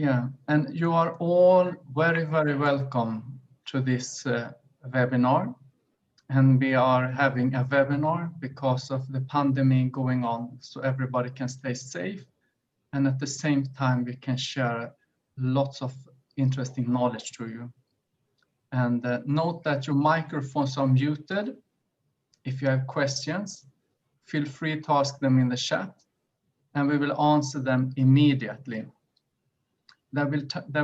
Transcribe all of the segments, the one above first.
Yeah, and you are all very, very welcome to this webinar. And we are having a webinar because of the pandemic going on, so everybody can stay safe. And at the same time, we can share lots of interesting knowledge to you. And note that your microphones are muted. If you have questions, feel free to ask them in the chat, and we will answer them immediately. There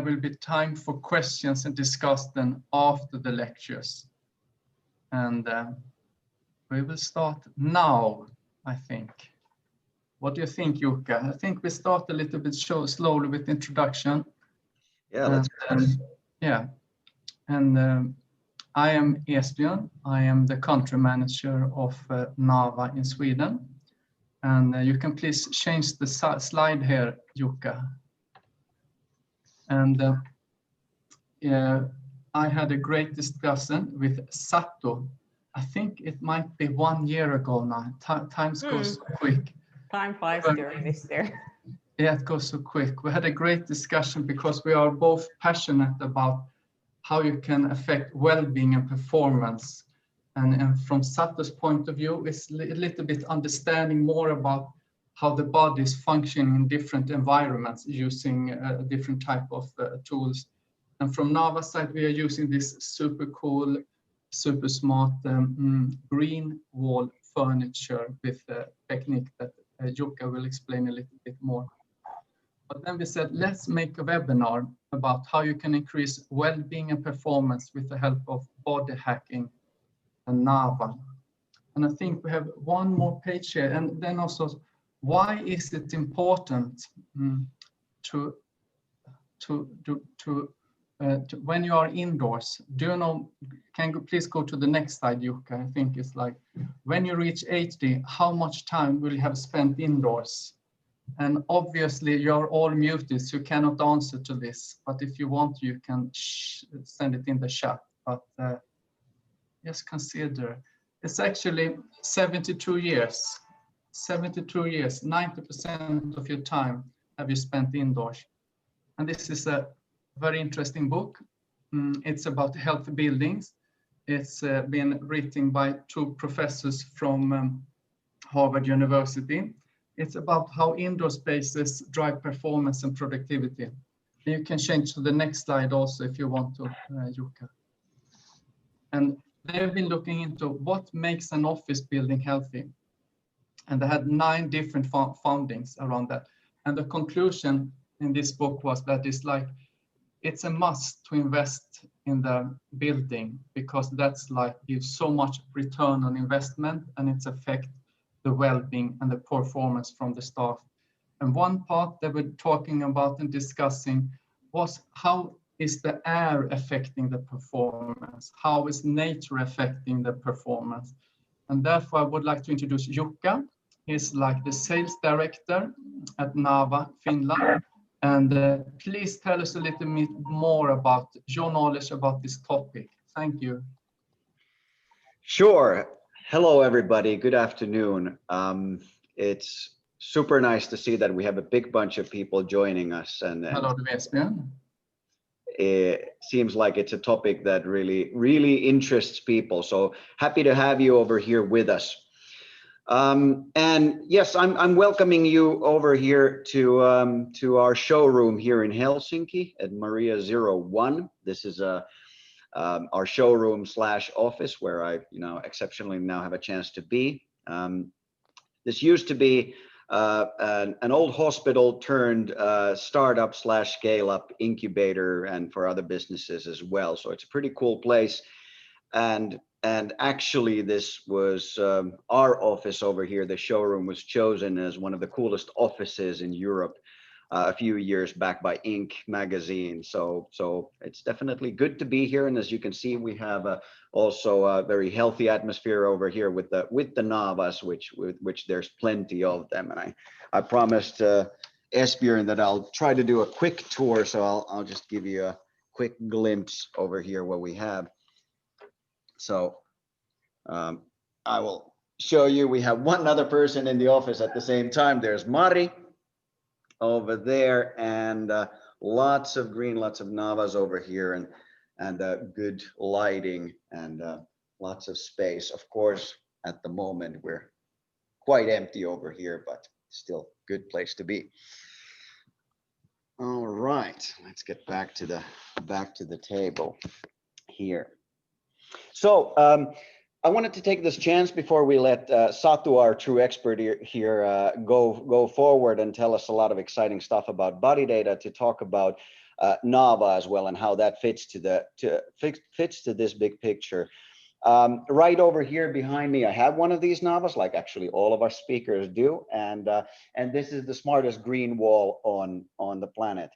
will be time for questions and discuss them after the lectures. And we will start now, I think. What do you think, Jukka? I think we start a little bit slowly with introduction. Yeah, yeah. And I am Esbjörn. I am the country manager of Naava in Sweden. And you can please change the slide here, Jukka. And I had a great discussion with Satu. I think it might be 1 year ago now. Time goes so quick. Time flies during this year. Yeah, it goes so quick. We had a great discussion because we are both passionate about how you can affect well-being and performance. And from Satu's point of view, it's a little bit understanding more about how the body is functioning in different environments using different type of tools. And from Naava's side, we are using this super cool, super smart green wall furniture with a technique that Jukka will explain a little bit more. But then we said, let's make a webinar about how you can increase well-being and performance with the help of body hacking and Naava. And I think we have one more page here. And then also, why is it important when you are indoors? Do you know, can you please go to the next slide, Jukka? I think it's like, when you reach 80, how much time will you have spent indoors? And obviously you're all muted, so you cannot answer to this. But if you want, you can send it in the chat. But just consider, it's actually 72 years. 72 years, 90% of your time have you spent indoors. And this is a very interesting book. It's about healthy buildings. It's been written by 2 professors from Harvard University. It's about how indoor spaces drive performance and productivity. You can change to the next slide also if you want to, Jukka. And they've been looking into what makes an office building healthy. And they had 9 different findings around that. And the conclusion in this book was that it's a must to invest in the building because that's gives so much return on investment and it's affect the well-being and the performance from the staff. And one part that we're talking about and discussing was how is the air affecting the performance? How is nature affecting the performance? And therefore I would like to introduce Jukka. He's the sales director at Naava, Finland. And please tell us a little bit more about your knowledge about this topic. Thank you. Sure. Hello, everybody. Good afternoon. It's super nice to see that we have a big bunch of people joining us. And hello, Esbjörn. It seems like it's a topic that really interests people. So happy to have you over here with us. And yes, I'm welcoming you over here to our showroom here in Helsinki at Maria 01. This is our showroom / office where I, exceptionally now have a chance to be. This used to be an old hospital turned startup / scale up incubator and for other businesses as well. So it's a pretty cool place. And actually this was our office over here. The showroom was chosen as one of the coolest offices in Europe a few years back by Inc. magazine. So it's definitely good to be here. And as you can see, we have also a very healthy atmosphere over here with the Naavas, which there's plenty of them. And I promised Esbjörn that I'll try to do a quick tour. So I'll just give you a quick glimpse over here what we have. So I will show you, we have one other person in the office at the same time. There's Mari over there, and lots of green, lots of Naavas over here, and good lighting, and lots of space. Of course, at the moment we're quite empty over here, but still good place to be. All right, let's get back to the table here. So I wanted to take this chance before we let Satu, our true expert here, go forward and tell us a lot of exciting stuff about body data, to talk about Naava as well and how that fits to this big picture. Right over here behind me, I have one of these Naavas, like actually all of our speakers do, and this is the smartest green wall on the planet.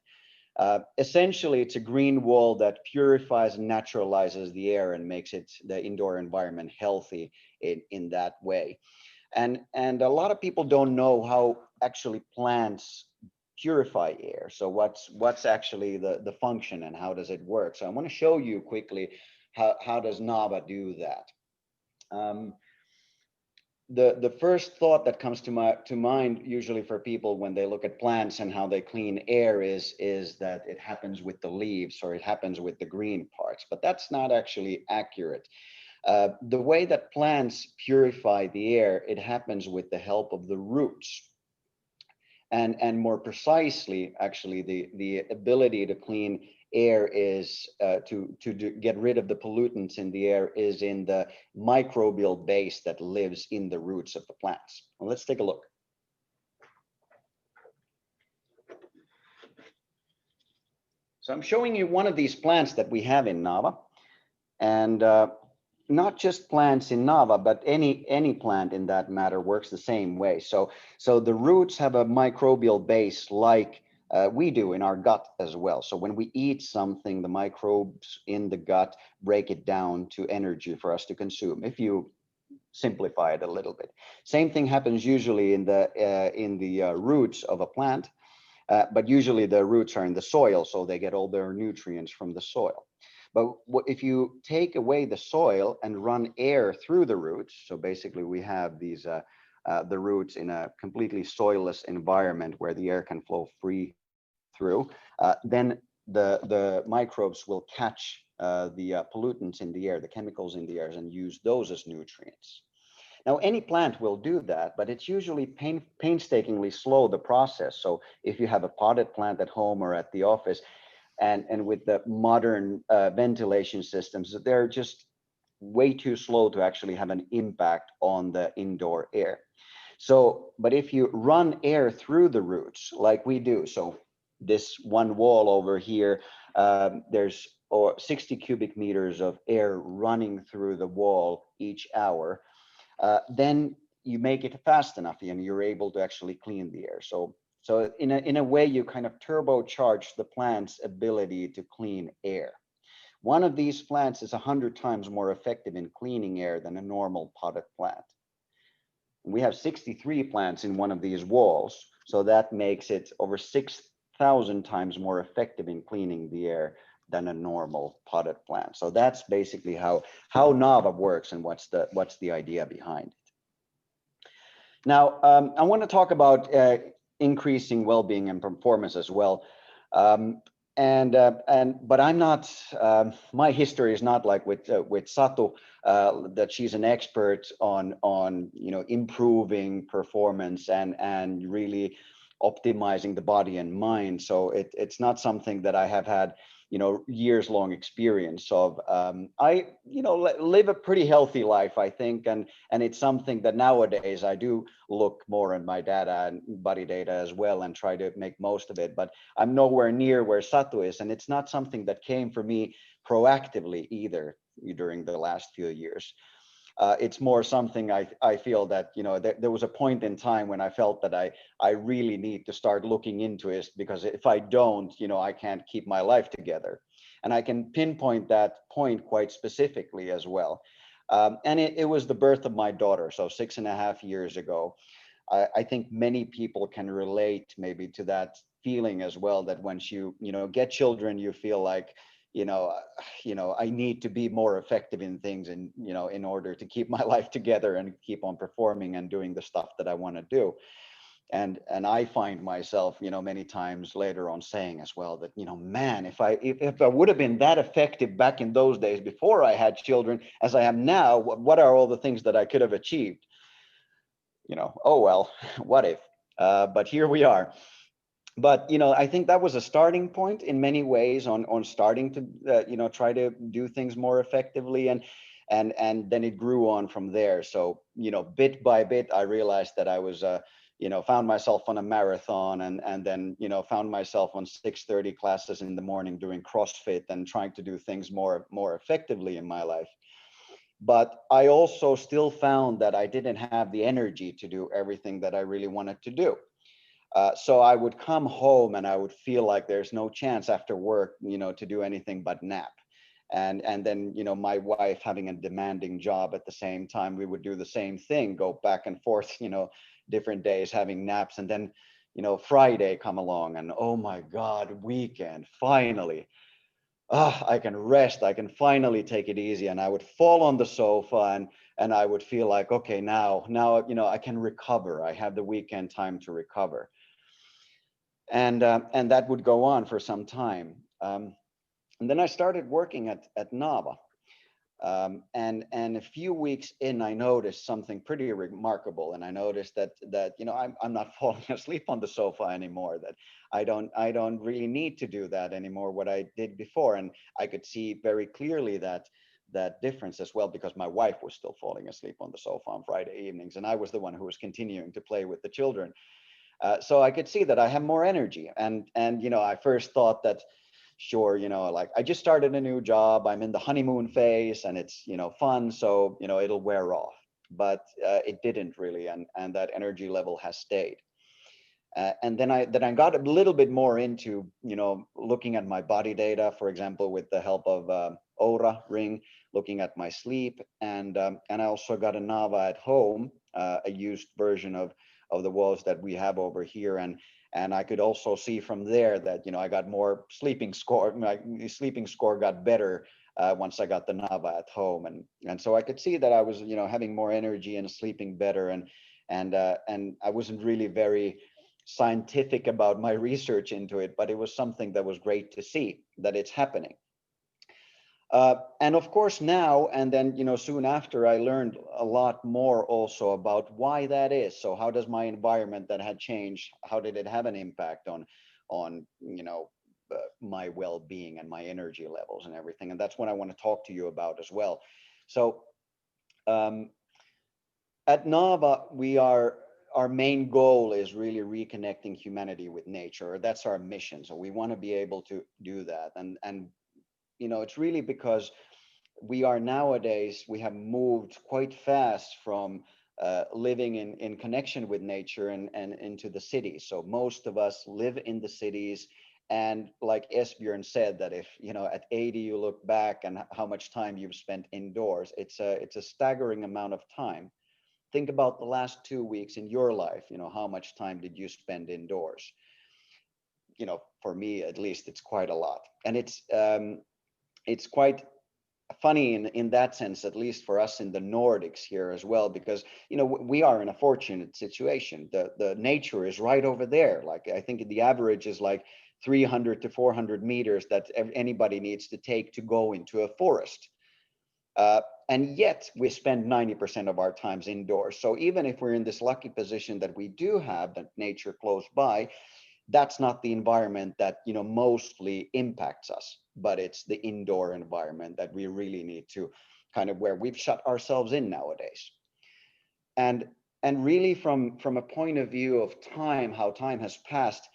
Essentially, it's a green wall that purifies and naturalizes the air and makes the indoor environment healthy in that way. And a lot of people don't know how actually plants purify air. So what's actually the function and how does it work? So I want to show you quickly how does Naava do that. The first thought that comes to mind usually for people when they look at plants and how they clean air is that it happens with the leaves or it happens with the green parts, but that's not actually accurate. The way that plants purify the air, it happens with the help of the roots. And more precisely, actually, the ability to clean air is to get rid of the pollutants in the air is in the microbial base that lives in the roots of the plants. Well, let's take a look. So I'm showing you one of these plants that we have in Naava, and not just plants in Naava, but any plant in that matter works the same way. So the roots have a microbial base like we do in our gut as well. So when we eat something, the microbes in the gut break it down to energy for us to consume, if you simplify it a little bit. Same thing happens usually in the roots of a plant, but usually the roots are in the soil, so they get all their nutrients from the soil. But if you take away the soil and run air through the roots, so basically we have these the roots in a completely soilless environment where the air can flow free through, then the microbes will catch the pollutants in the air, the chemicals in the air, and use those as nutrients. Now, any plant will do that, but it's usually painstakingly slow, the process. So if you have a potted plant at home or at the office, and with the modern ventilation systems, they're just way too slow to actually have an impact on the indoor air. So, but if you run air through the roots like we do, so this one wall over here, there's 60 cubic meters of air running through the wall each hour, then you make it fast enough and you're able to actually clean the air. So in a way, you kind of turbocharge the plant's ability to clean air. One of these plants is 100 times more effective in cleaning air than a normal potted plant. We have 63 plants in one of these walls, so that makes it over 6,000 times more effective in cleaning the air than a normal potted plant. So that's basically how Naava works and what's the idea behind it. Now, I want to talk about increasing well-being and performance as well. But I'm not. My history is not like with Satu, that she's an expert on improving performance and really optimizing the body and mind. So it's not something that I have had years-long experience of. I live a pretty healthy life, I think, and it's something that nowadays I do look more at my data and body data as well and try to make most of it. But I'm nowhere near where Satu is, and it's not something that came for me proactively either during the last few years. It's more something I feel that there was a point in time when I felt that I really need to start looking into it, because if I don't, I can't keep my life together. And I can pinpoint that point quite specifically as well. And it was the birth of my daughter, so 6.5 years ago. I think many people can relate maybe to that feeling as well, that once you get children, you feel like I need to be more effective in things, and in order to keep my life together and keep on performing and doing the stuff that I want to do. And I find myself, many times later on saying as well that, man, if I would have been that effective back in those days before I had children as I am now, what are all the things that I could have achieved? Oh well, what if? But here we are. But I think that was a starting point in many ways on starting to try to do things more effectively, and then it grew on from there. So bit by bit I realized that I was found myself on a marathon, and then found myself on 6:30 classes in the morning doing CrossFit and trying to do things more effectively in my life. But I also still found that I didn't have the energy to do everything that I really wanted to do. So I would come home and I would feel like there's no chance after work, to do anything but nap. And then, my wife having a demanding job at the same time, we would do the same thing, go back and forth, different days having naps. And then, Friday come along and, oh my God, weekend, finally. I can rest. I can finally take it easy. And I would fall on the sofa and I would feel like, okay, now, I can recover. I have the weekend time to recover. And that would go on for some time. And then I started working at Naava. And a few weeks in, I noticed something pretty remarkable. And I noticed that I'm not falling asleep on the sofa anymore, that I don't really need to do that anymore, what I did before. And I could see very clearly that difference as well, because my wife was still falling asleep on the sofa on Friday evenings, and I was the one who was continuing to play with the children. So I could see that I have more energy. And I first thought that, sure, like I just started a new job, I'm in the honeymoon phase, and it's fun, so it'll wear off. But it didn't really, and that energy level has stayed. And then I got a little bit more into looking at my body data, for example, with the help of Oura Ring, looking at my sleep, and I also got a Naava at home, a used version of the walls that we have over here, and I could also see from there that I got more sleeping score. My sleeping score got better once I got the Naava at home, and so I could see that I was having more energy and sleeping better, and I wasn't really very scientific about my research into it, but it was something that was great to see that it's happening. And of course now, and then soon after, I learned a lot more also about why that is. So how does my environment that had changed, how did it have an impact on my well-being and my energy levels and everything? And that's what I want to talk to you about as well. So at Naava, our main goal is really reconnecting humanity with nature. That's our mission. So we want to be able to do that. And it's really because we have moved quite fast from living in connection with nature and into the cities. So most of us live in the cities. And like Esbjörn said, that if at 80 you look back and how much time you've spent indoors, it's a staggering amount of time. Think about the last 2 weeks in your life. How much time did you spend indoors? For me at least, it's quite a lot. And it's quite funny in that sense, at least for us in the Nordics here as well, because we are in a fortunate situation. The nature is right over there. Like I think the average is like 300 to 400 meters that anybody needs to take to go into a forest. And yet we spend 90% of our times indoors. So even if we're in this lucky position that we do have that nature close by, that's not the environment that mostly impacts us, but it's the indoor environment that we really need to kind of, where we've shut ourselves in nowadays. And really from a point of view of time, how time has passed,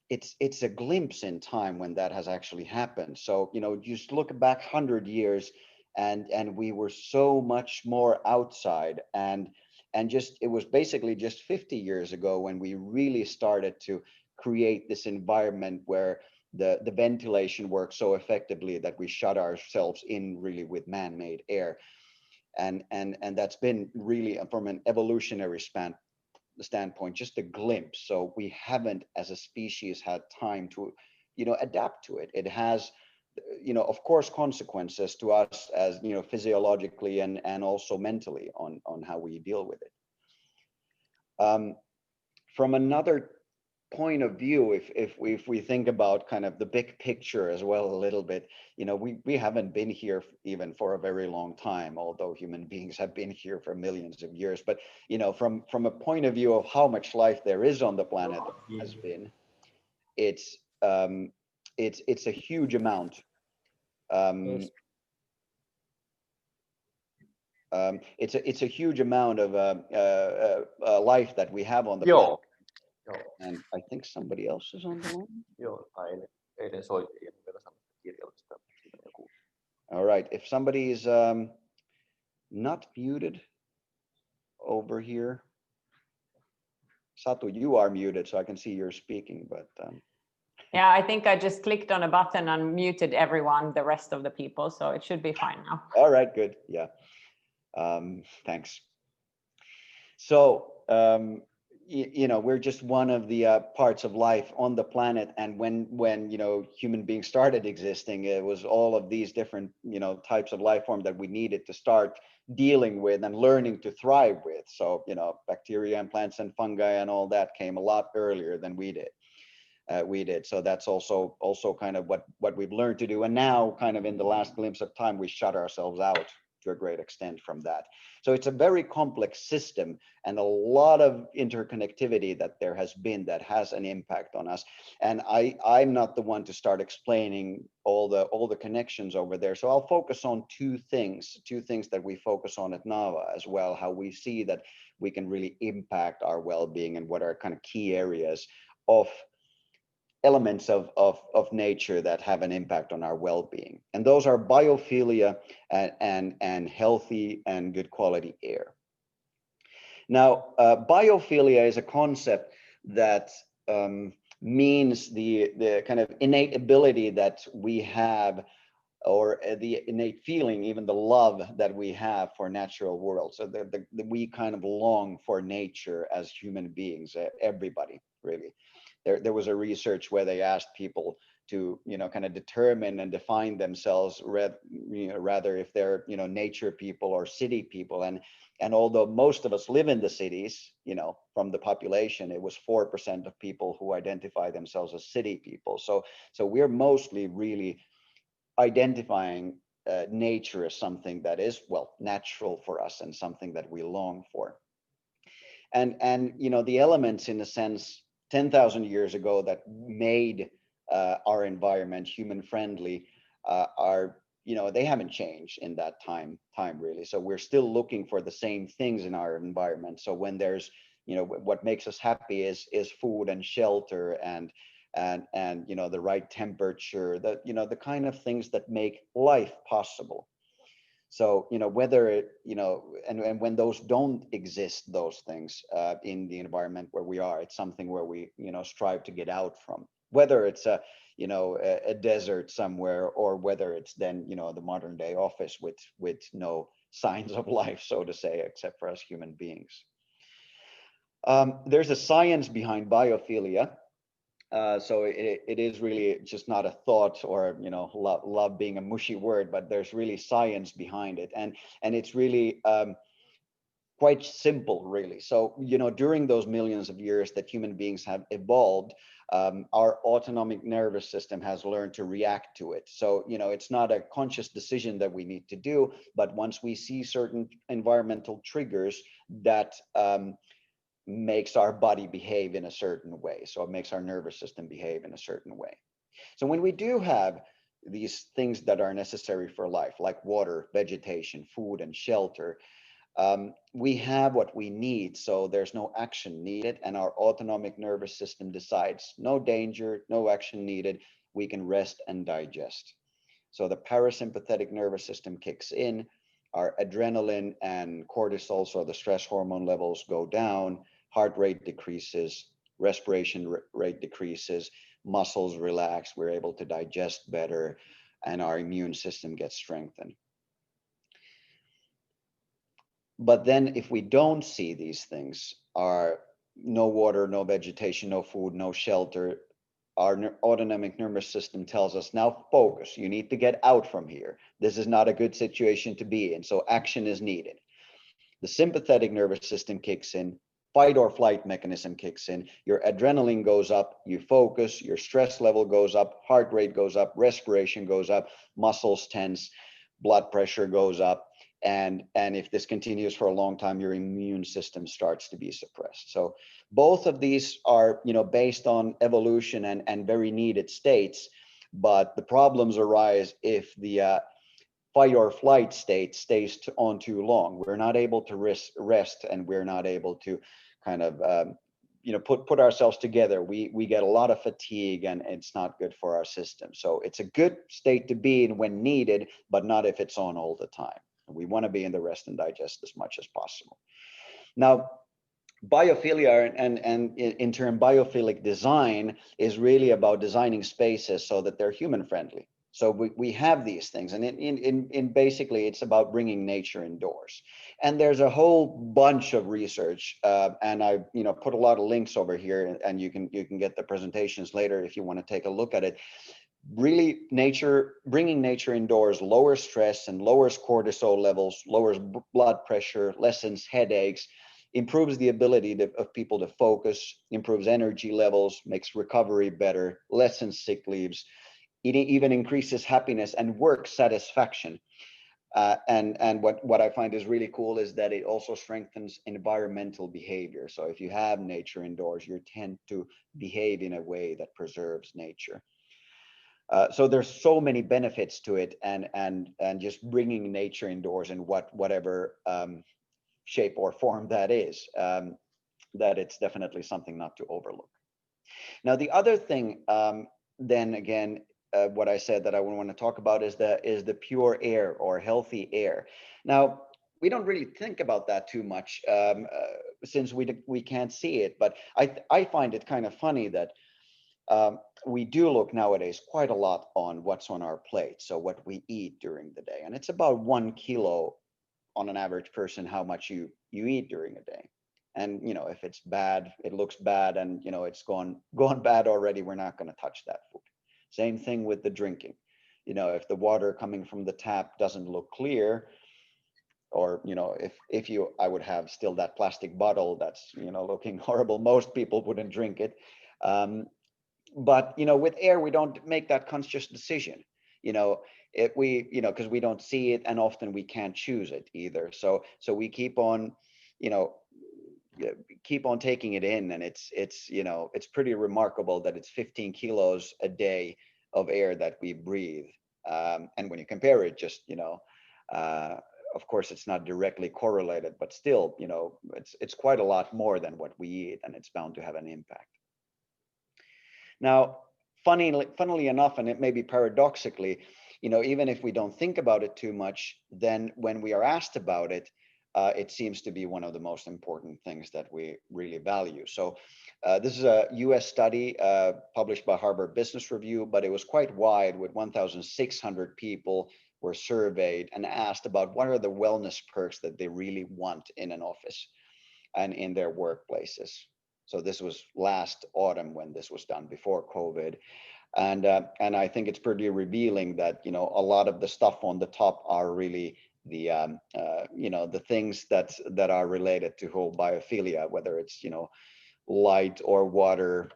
it's a glimpse in time when that has actually happened. So just look back 100 years and we were so much more outside, and just it was basically just 50 years ago when we really started to create this environment where the ventilation works so effectively that we shut ourselves in really with man-made air, and that's been really, from an evolutionary standpoint, just a glimpse. So we haven't as a species had time to adapt to it. It has of course consequences to us as physiologically and also mentally on how we deal with it. from another point of view, if we think about kind of the big picture as well a little bit, you know, we haven't been here even for a very long time, although human beings have been here for millions of years. But you know, from a point of view of how much life there is on the planet has been, it's a huge amount. Yes. It's a huge amount of life that we have on the planet. Joo. Joo. And I think somebody else is on the line. Joo. Eilen soitin ja vielä sanottiin kirjallista. Joku. All right. If somebody is not muted over here, Satu, you are muted, so I can see you're speaking, but Yeah, I think I just clicked on a button and muted everyone, the rest of the people, so it should be fine now. all right, good. Yeah. Thanks. So, you know, we're just one of the parts of life on the planet. And when, you know, human beings started existing, it was all of these different, you know, types of life form that we needed to start dealing with and learning to thrive with. So, you know, bacteria and plants and fungi and all that came a lot earlier than we did. So that's also kind of what we've learned to do. And now kind of in the last glimpse of time, we shut ourselves out to a great extent from that. So it's a very complex system and a lot of interconnectivity that there has been that has an impact on us. And I'm not the one to start explaining all the connections over there. So I'll focus on two things that we focus on at Naava as well, how we see that we can really impact our well-being and what are kind of key areas of elements of nature that have an impact on our well-being. And those are biophilia and healthy and good quality air. Now, biophilia is a concept that means the kind of innate ability that we have, or the innate feeling, even the love that we have for natural world. So we kind of long for nature as human beings, everybody really. There was a research where they asked people to, you know, kind of determine and define themselves rather if they're, you know, nature people or city people. And although most of us live in the cities, you know, from the population, it was 4% of people who identify themselves as city people. So we're mostly really identifying nature as something that is, well, natural for us and something that we long for. And you know, the elements, in a sense, 10,000 years ago that made our environment human friendly are, you know, they haven't changed in that time really. So we're still looking for the same things in our environment. So when there's, you know, what makes us happy is food and shelter and you know, the right temperature, that, you know, the kind of things that make life possible. So, you know, whether it, you know, and when those don't exist, those things in the environment where we are, it's something where we, you know, strive to get out from, whether it's a, you know, a desert somewhere, or whether it's then, you know, the modern day office with no signs of life, so to say, except for us human beings. There's a science behind biophilia. So it is really just not a thought, or, you know, love being a mushy word, but there's really science behind it. And it's really quite simple, really. So, you know, during those millions of years that human beings have evolved, our autonomic nervous system has learned to react to it. So, you know, it's not a conscious decision that we need to do, but once we see certain environmental triggers that makes our body behave in a certain way. So it makes our nervous system behave in a certain way. So when we do have these things that are necessary for life, like water, vegetation, food, and shelter, we have what we need. So there's no action needed, and our autonomic nervous system decides no danger, no action needed. We can rest and digest. So the parasympathetic nervous system kicks in, our adrenaline and cortisol, so the stress hormone levels, go down, heart rate decreases, respiration rate decreases, muscles relax, we're able to digest better, and our immune system gets strengthened. But then if we don't see these things, our no water, no vegetation, no food, no shelter, our autonomic nervous system tells us, now focus, you need to get out from here. This is not a good situation to be in, so action is needed. The sympathetic nervous system kicks in, fight or flight mechanism kicks in, your adrenaline goes up, you focus, your stress level goes up, heart rate goes up, respiration goes up, muscles tense, blood pressure goes up. And if this continues for a long time, your immune system starts to be suppressed. So both of these are, based on evolution and very needed states, but the problems arise if the fight or flight state stays on too long. We're not able to rest, and we're not able to kind of put ourselves together. We get a lot of fatigue, and it's not good for our system. So it's a good state to be in when needed, but not if it's on all the time. We want to be in the rest and digest as much as possible. Now, biophilia and in turn biophilic design is really about designing spaces so that they're human friendly. So we have these things, and in basically it's about bringing nature indoors. And there's a whole bunch of research, and I put a lot of links over here, and you can get the presentations later if you want to take a look at it. Really, bringing nature indoors lowers stress and lowers cortisol levels, lowers blood pressure, lessens headaches, improves the ability of people to focus, improves energy levels, makes recovery better, lessens sick leaves. It even increases happiness and work satisfaction. And what I find is really cool is that it also strengthens environmental behavior. So if you have nature indoors, you tend to behave in a way that preserves nature. So there's so many benefits to it, and just bringing nature indoors in whatever shape or form that is, that it's definitely something not to overlook. Now, the other thing, then again, what I said that I want to talk about is the pure air or healthy air. Now, we don't really think about that too much since we can't see it, but I find it kind of funny that we do look nowadays quite a lot on what's on our plate, so what we eat during the day, and it's about 1 kilo on an average person how much you eat during a day. And if it's bad, it looks bad, and it's gone bad already, we're not going to touch that food. Same thing with the drinking. If the water coming from the tap doesn't look clear, or if I would have still that plastic bottle that's looking horrible, most people wouldn't drink it. But with air, we don't make that conscious decision. Because we don't see it, and often we can't choose it either. So we keep on taking it in, and it's pretty remarkable that it's 15 kilos a day of air that we breathe. And when you compare it, just of course it's not directly correlated, but still it's quite a lot more than what we eat, and it's bound to have an impact. Now, funnily enough, and it may be paradoxically, even if we don't think about it too much, then when we are asked about it, it seems to be one of the most important things that we really value. So this is a US study published by Harvard Business Review, but it was quite wide, with 1,600 people were surveyed and asked about what are the wellness perks that they really want in an office and in their workplaces. So this was last autumn when this was done, before COVID. And I think it's pretty revealing that, a lot of the stuff on the top are really the things that are related to whole biophilia, whether it's, light or water,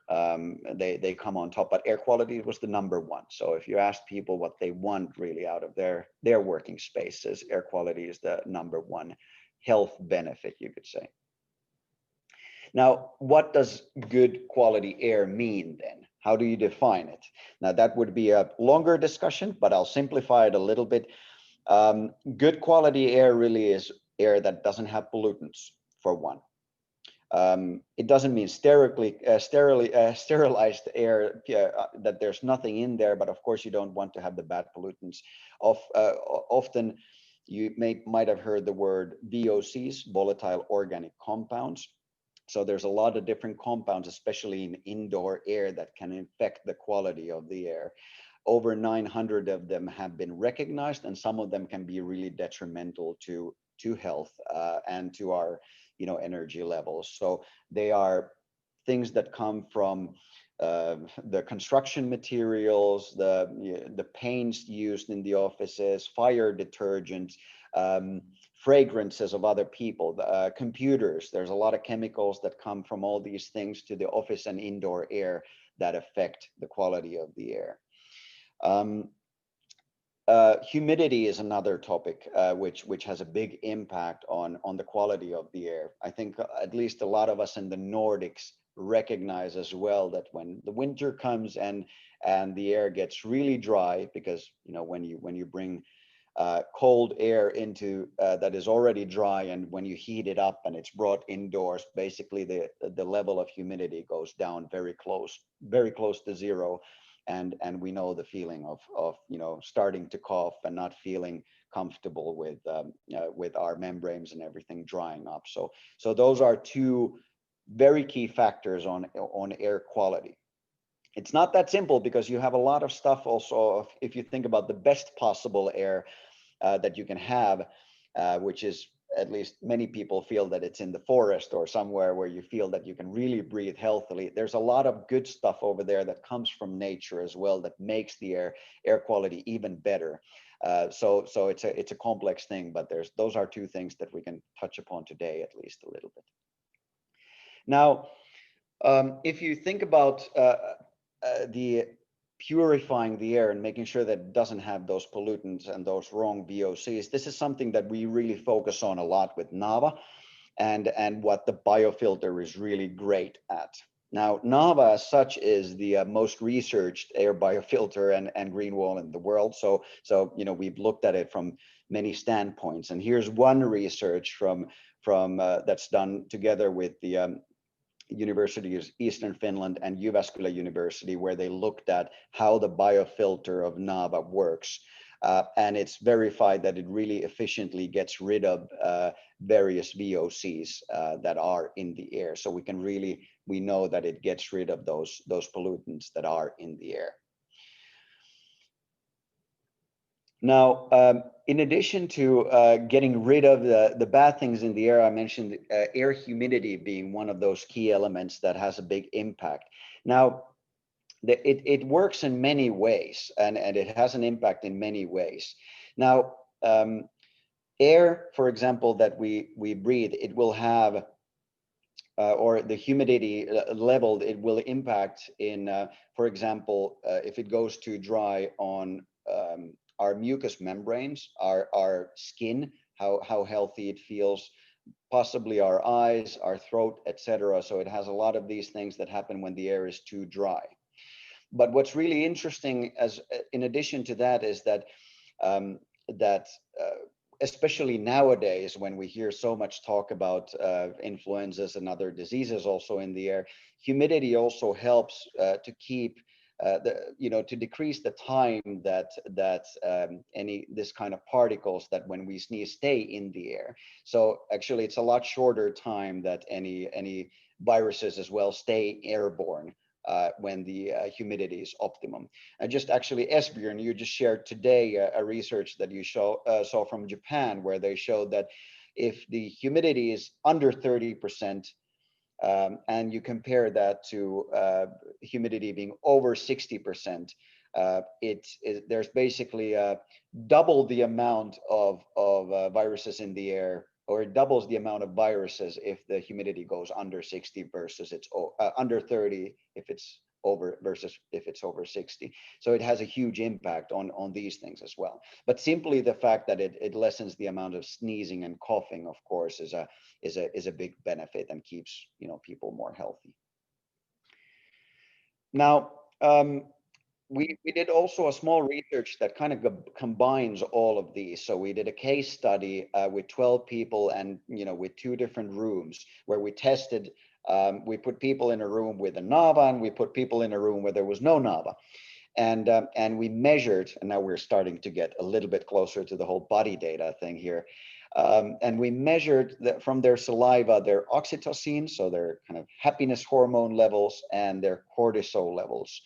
they come on top, but air quality was the number one. So if you ask people what they want really out of their working spaces, air quality is the number one health benefit, you could say. Now, what does good quality air mean then? How do you define it? Now, that would be a longer discussion, but I'll simplify it a little bit. Good quality air really is air that doesn't have pollutants, for one. It doesn't mean sterilized air, that there's nothing in there, but of course you don't want to have the bad pollutants. Often you might have heard the word VOCs, volatile organic compounds. So there's a lot of different compounds, especially in indoor air, that can affect the quality of the air. Over 900 of them have been recognized, and some of them can be really detrimental to health and to our energy levels. So they are things that come from the construction materials, the paints used in the offices, fire detergents, fragrances of other people, computers. There's a lot of chemicals that come from all these things to the office and indoor air that affect the quality of the air. Humidity is another topic which has a big impact on the quality of the air. I think at least a lot of us in the Nordics recognize as well that when the winter comes and the air gets really dry, because when you bring cold air into that is already dry, and when you heat it up and it's brought indoors, basically the level of humidity goes down very close to zero. And we know the feeling of starting to cough and not feeling comfortable with our membranes and everything drying up. So those are two very key factors on air quality. It's not that simple, because you have a lot of stuff also. If you think about the best possible air that you can have, which is, at least many people feel that it's in the forest or somewhere where you feel that you can really breathe healthily. There's a lot of good stuff over there that comes from nature as well that makes the air quality even better. So it's a complex thing, but those are two things that we can touch upon today, at least a little bit. Now, if you think about the purifying the air and making sure that it doesn't have those pollutants and those wrong VOCs, this is something that we really focus on a lot with Naava, and what the biofilter is really great at. Now, Naava as such is the most researched air biofilter and green wall in the world. So we've looked at it from many standpoints, and here's one research from that's done together with the University of Eastern Finland and Jyväskylä University, where they looked at how the biofilter of Naava works. And it's verified that it really efficiently gets rid of various VOCs that are in the air. So we know that it gets rid of those pollutants that are in the air. Now, in addition to getting rid of the bad things in the air, I mentioned air humidity being one of those key elements that has a big impact. Now, it works in many ways, and it has an impact in many ways. Now, air, for example, that we breathe, it will have, or the humidity level, it will impact in, for example, if it goes too dry on our mucous membranes, our skin, how healthy it feels, possibly our eyes, our throat, etc. So it has a lot of these things that happen when the air is too dry. But what's really interesting, in addition to that, is that especially nowadays, when we hear so much talk about influenzas and other diseases also in the air, humidity also helps to keep to decrease the time that this kind of particles that when we sneeze stay in the air. So actually, it's a lot shorter time that any viruses as well stay airborne when the humidity is optimum. And just actually, Esbjörn, you just shared today a research that you saw from Japan, where they showed that if the humidity is under 30%, and you compare that to humidity being over 60%, there's basically double the amount of viruses in the air, or it doubles the amount of viruses if the humidity goes under 60 versus it's under 30 if it's over versus if it's over 60. So it has a huge impact on these things as well. But simply the fact that it lessens the amount of sneezing and coughing, of course, is a big benefit and keeps people more healthy. Now, we did also a small research that kind of combines all of these. So we did a case study with 12 people and with 2 different rooms where we tested. We put people in a room with a Naava, and we put people in a room where there was no Naava. And we measured, and now we're starting to get a little bit closer to the whole body data thing here. And we measured from their saliva, their oxytocin, so their kind of happiness hormone levels, and their cortisol levels,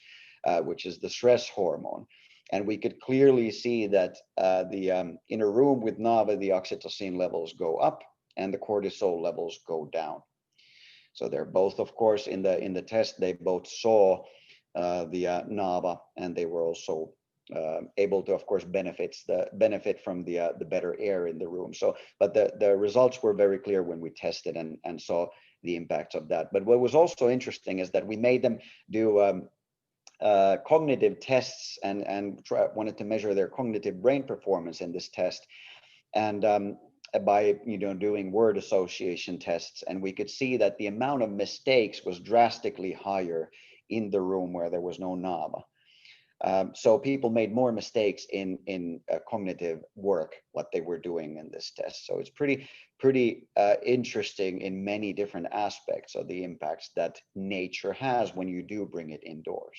which is the stress hormone. And we could clearly see that in a room with Naava, the oxytocin levels go up and the cortisol levels go down. So they're both, of course, in the test, they both saw the Naava, and they were also able to, of course, benefit from the better air in the room. So, but the results were very clear when we tested and saw the impacts of that. But what was also interesting is that we made them do cognitive tests and wanted to measure their cognitive brain performance in this test, and by doing word association tests, and we could see that the amount of mistakes was drastically higher in the room where there was no Naava. So people made more mistakes in cognitive work, what they were doing in this test. So it's pretty interesting in many different aspects of the impacts that nature has when you do bring it indoors.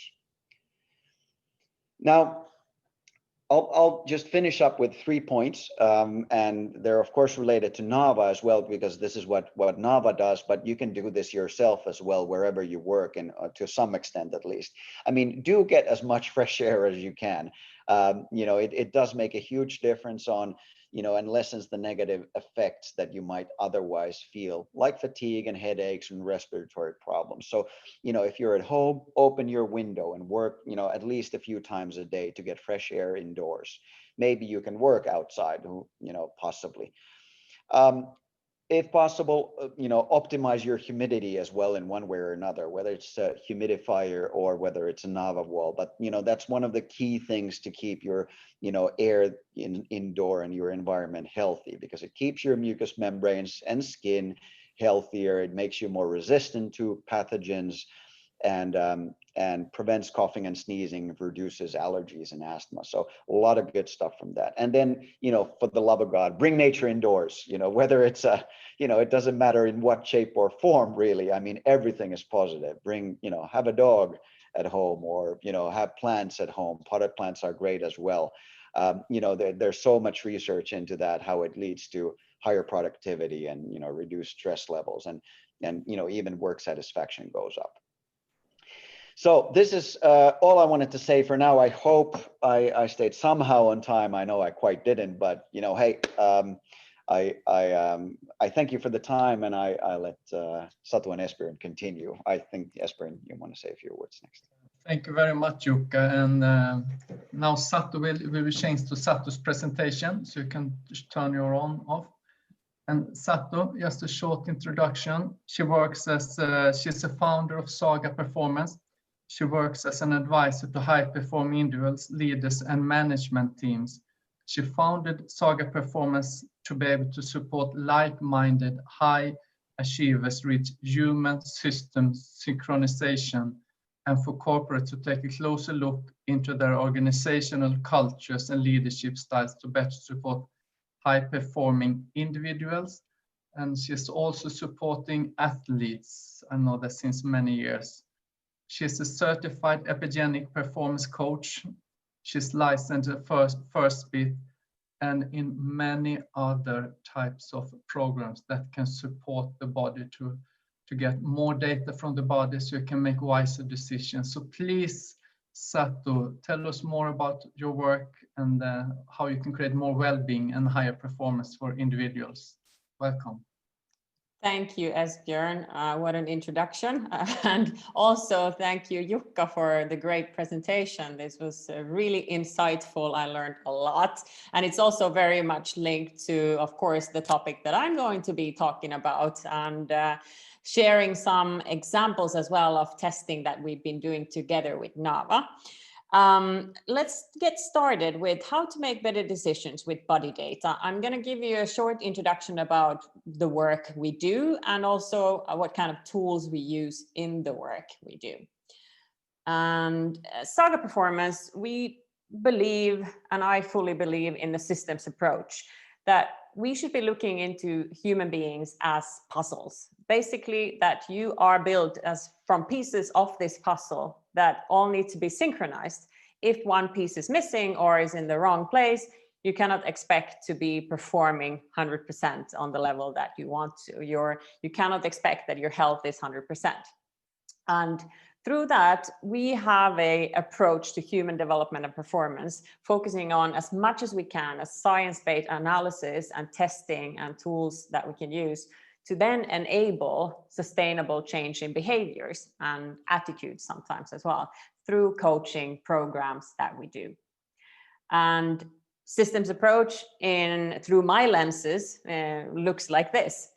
Now, I'll just finish up with 3 points, and they're of course related to Naava as well, because this is what Naava does, but you can do this yourself as well wherever you work, and to some extent at least. I mean, do get as much fresh air as you can. It does make a huge difference on, and lessens the negative effects that you might otherwise feel, like fatigue and headaches and respiratory problems. So, if you're at home, open your window and work, at least a few times a day to get fresh air indoors. Maybe you can work outside, possibly. If possible, optimize your humidity as well in one way or another, whether it's a humidifier or whether it's a Naava wall. But, that's one of the key things to keep your, air indoor and your environment healthy, because it keeps your mucous membranes and skin healthier. It makes you more resistant to pathogens, and prevents coughing and sneezing, reduces allergies and asthma. So a lot of good stuff from that. And then, for the love of God, bring nature indoors, whether it's it doesn't matter in what shape or form, really. I mean, everything is positive. Bring, have a dog at home, or, have plants at home. Potted plants are great as well. There's so much research into that, how it leads to higher productivity and, reduced stress levels, and even work satisfaction goes up. So this is all I wanted to say for now. I hope I stayed somehow on time. I know I quite didn't, but hey, I thank you for the time, and I let Satu and Esbjörn continue. I think, Esbjörn, you want to say a few words next. Thank you very much, Jukka. And now Satu will change to Satu's presentation, so you can just turn your off. And Satu, just a short introduction. She works as she's a founder of Saga Performance. She works as an advisor to high-performing individuals, leaders, and management teams. She founded Saga Performance to be able to support like-minded high achievers reach human system synchronization, and for corporates to take a closer look into their organizational cultures and leadership styles to better support high-performing individuals. And she's also supporting athletes. I know that since many years. She's a certified epigenetic performance coach. She's licensed at First Beat and in many other types of programs that can support the body to get more data from the body so you can make wiser decisions. So please, Satu, tell us more about your work and how you can create more well-being and higher performance for individuals. Welcome. Thank you, Esbjörn. What an introduction. And also thank you, Jukka, for the great presentation. This was really insightful. I learned a lot. And it's also very much linked to, of course, the topic that I'm going to be talking about, and sharing some examples as well of testing that we've been doing together with Naava. Let's get started with how to make better decisions with body data. I'm going to give you a short introduction about the work we do, and also what kind of tools we use in the work we do. And Saga Performance, we believe, and I fully believe, in the systems approach, that we should be looking into human beings as puzzles. Basically, that you are built as from pieces of this puzzle that all need to be synchronized. If one piece is missing or is in the wrong place, you cannot expect to be performing 100% on the level that you want to. You cannot expect that your health is 100%. And through that, we have an approach to human development and performance, focusing on as much as we can as science-based analysis and testing and tools that we can use to then enable sustainable change in behaviors and attitudes sometimes as well through coaching programs that we do. And systems approach through my lenses looks like this.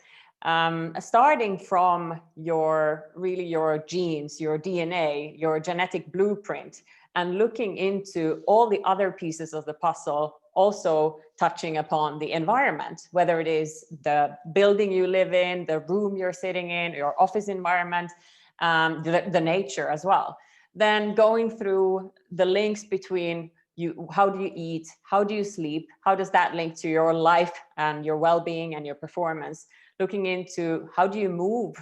Starting from your genes, your DNA, your genetic blueprint, and looking into all the other pieces of the puzzle, also touching upon the environment, whether it is the building you live in, the room you're sitting in, your office environment, the nature as well. Then going through the links between how do you eat, how do you sleep, how does that link to your life and your well-being and your performance? Looking into how do you move,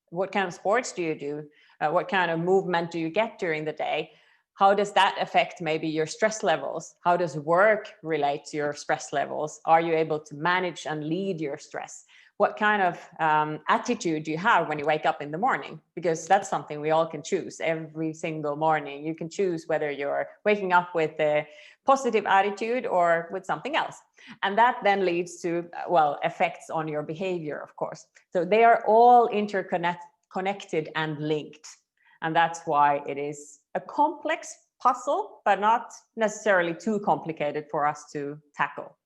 what kind of sports do you do, what kind of movement do you get during the day, how does that affect maybe your stress levels, how does work relate to your stress levels, are you able to manage and lead your stress, what kind of attitude do you have when you wake up in the morning, because that's something we all can choose every single morning. You can choose whether you're waking up with a positive attitude or with something else. And that then leads to, well, effects on your behavior, of course. So they are all connected and linked. And that's why it is a complex puzzle, but not necessarily too complicated for us to tackle.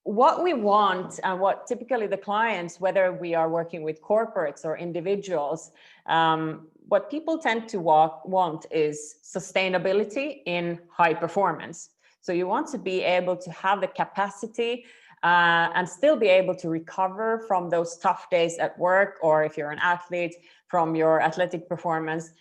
What we want and what typically the clients, whether we are working with corporates or individuals, what people tend to want is sustainability in high performance. So you want to be able to have the capacity and still be able to recover from those tough days at work, or if you're an athlete, from your athletic performance,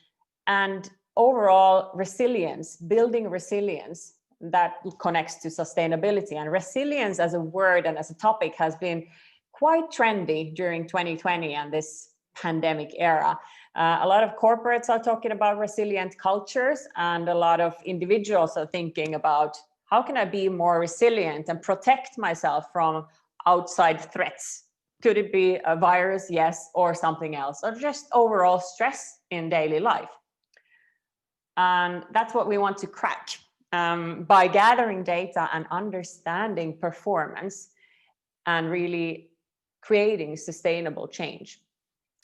and overall resilience, building resilience that connects to sustainability. And resilience as a word and as a topic has been quite trendy during 2020 and this pandemic era. A lot of corporates are talking about resilient cultures, and a lot of individuals are thinking about how can I be more resilient and protect myself from outside threats? Could it be a virus? Yes, or something else, or just overall stress in daily life. And that's what we want to crack. By gathering data and understanding performance and really creating sustainable change.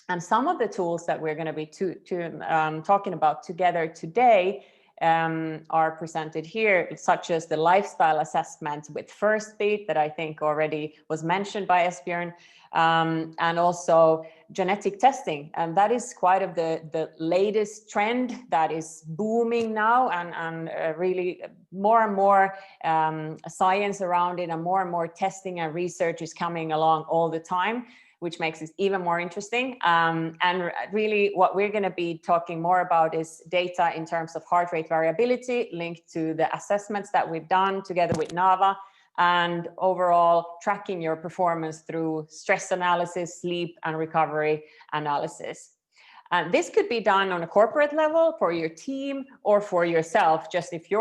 And some of the tools that we're going to be talking about together today are presented here, such as the lifestyle assessment with First Beat that I think already was mentioned by Esbjörn, and also genetic testing. And that is quite of the latest trend that is booming now, and really more and more science around it, and more testing and research is coming along all the time, which makes it even more interesting. And really what we're going to be talking more about is data in terms of heart rate variability linked to the assessments that we've done together with Naava, and overall tracking your performance through stress analysis, sleep and recovery analysis. And this could be done on a corporate level for your team or for yourself, just if you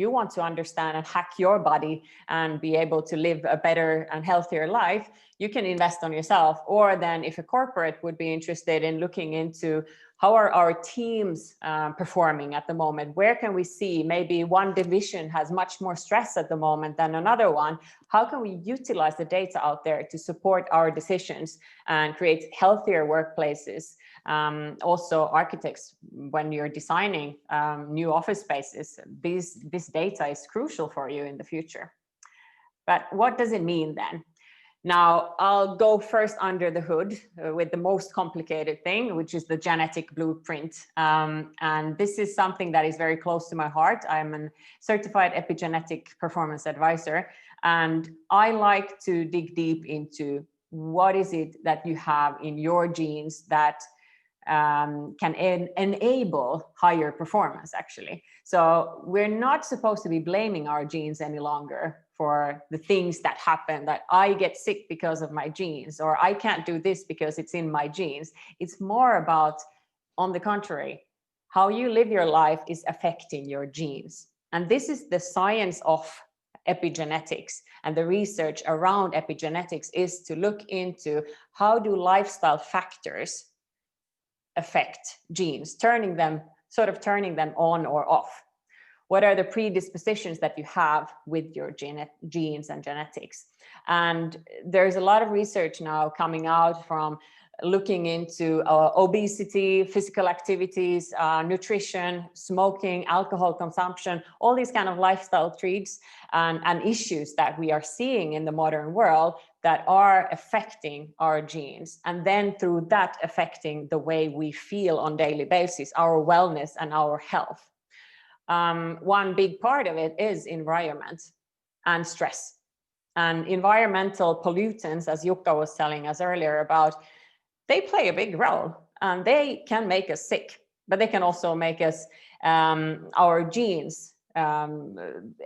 want to understand and hack your body and be able to live a better and healthier life, you can invest on yourself. Or then if a corporate would be interested in looking into how are our teams performing at the moment, where can we see maybe one division has much more stress at the moment than another one, how can we utilize the data out there to support our decisions and create healthier workplaces? Also architects, when you're designing new office spaces, this data is crucial for you in the future. But what does it mean then? Now, I'll go first under the hood with the most complicated thing, which is the genetic blueprint. And this is something that is very close to my heart. I'm a certified epigenetic performance advisor, and I like to dig deep into what is it that you have in your genes that can enable higher performance, actually. So we're not supposed to be blaming our genes any longer for the things that happen, that I get sick because of my genes, or I can't do this because it's in my genes. It's more about, on the contrary, how you live your life is affecting your genes. And this is the science of epigenetics, and the research around epigenetics is to look into how do lifestyle factors affect genes, turning them on or off. What are the predispositions that you have with your genes and genetics? And there's a lot of research now coming out from looking into obesity, physical activities, nutrition, smoking, alcohol consumption, all these kind of lifestyle traits and issues that we are seeing in the modern world that are affecting our genes, and then through that affecting the way we feel on daily basis, our wellness and our health. One big part of it is environment and stress. And environmental pollutants, as Jukka was telling us earlier about, they play a big role, and they can make us sick, but they can also make us, our genes